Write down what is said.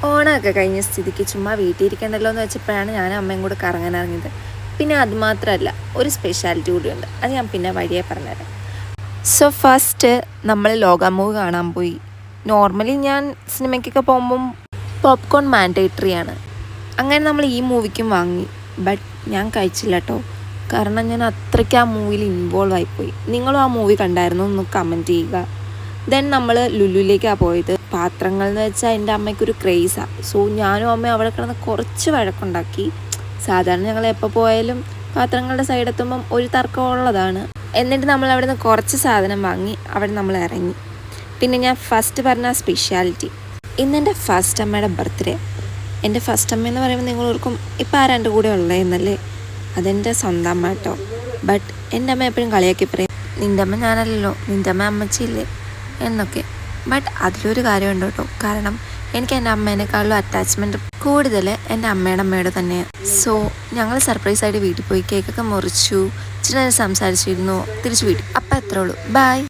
ഓണമൊക്കെ കഴിഞ്ഞ സ്ഥിതിക്ക് ചുമ്മാ വീട്ടിൽ ഇരിക്കണ്ടല്ലോ എന്ന് വെച്ചപ്പോഴാണ് ഞാനും അമ്മയും കൂടെ കറങ്ങാൻ ഇറങ്ങിയത്. പിന്നെ അതുമാത്രമല്ല, ഒരു സ്പെഷ്യാലിറ്റി കൂടിയുണ്ട്, അത് ഞാൻ പിന്നെ വഴിയെ പറഞ്ഞുതരാം. സോ ഫസ്റ്റ് നമ്മൾ ലോക മൂവി കാണാൻ പോയി. നോർമലി ഞാൻ സിനിമയ്ക്കൊക്കെ പോകുമ്പം പോപ്കോൺ മാൻഡേറ്ററി ആണ്. അങ്ങനെ നമ്മൾ ഈ മൂവിക്കും വാങ്ങി. ബട്ട് ഞാൻ കഴിച്ചില്ല കേട്ടോ, കാരണം ഞാൻ അത്രയ്ക്ക് ആ മൂവിയിൽ ഇൻവോൾവ് ആയിപ്പോയി. നിങ്ങളും ആ മൂവി കണ്ടായിരുന്നു എന്ന് കമൻറ്റ് ചെയ്യുക. ദെൻ നമ്മൾ ലുലുവിലേക്കാണ് പോയത്. പാത്രങ്ങൾ എന്ന് വെച്ചാൽ എൻ്റെ അമ്മയ്ക്കൊരു ക്രേസാണ്. സോ ഞാനും അമ്മയും അവിടെ കിടന്ന് കുറച്ച് വഴക്കുണ്ടാക്കി. സാധാരണ ഞങ്ങൾ എപ്പോൾ പോയാലും പാത്രങ്ങളുടെ സൈഡെത്തുമ്പം ഒരു തർക്കമുള്ളതാണ്. എന്നിട്ട് നമ്മൾ അവിടെ നിന്ന് കുറച്ച് സാധനം വാങ്ങി അവിടെ നമ്മൾ ഇറങ്ങി. പിന്നെ ഞാൻ ഫസ്റ്റ് പറഞ്ഞ സ്പെഷ്യാലിറ്റി, ഇന്നെൻ്റെ ഫസ്റ്റ് അമ്മയുടെ ബർത്ത്ഡേ. എൻ്റെ ഫസ്റ്റ് അമ്മയെന്ന് പറയുമ്പോൾ നിങ്ങൾ ഓർക്കും ഇപ്പം ആരാ എൻ്റെ കൂടെ ഉള്ളതെന്നല്ലേ. അതെൻ്റെ സ്വന്തം അമ്മ കേട്ടോ. ബട്ട് എൻ്റെ അമ്മ എപ്പോഴും കളിയാക്കി പറയും, നിൻ്റെ അമ്മ ഞാനല്ലല്ലോ, നിൻ്റെ അമ്മ അമ്മച്ചിയില്ലേ എന്നൊക്കെ. ബട്ട് അതിലൊരു കാര്യമുണ്ട് കേട്ടോ, കാരണം എനിക്ക് എൻ്റെ അമ്മേനേക്കാളും അറ്റാച്ച്മെൻറ്റ് കൂടുതൽ എൻ്റെ അമ്മയുടെ അമ്മയോട് തന്നെയാണ്. സോ ഞങ്ങൾ സർപ്രൈസായിട്ട് വീട്ടിൽ പോയി കേക്കൊക്കെ മുറിച്ചു, ഇച്ചിരി നേരം സംസാരിച്ചിരുന്നു, തിരിച്ചു വീട്ടിൽ. അപ്പം എത്രേ ഉള്ളൂ, ബൈ.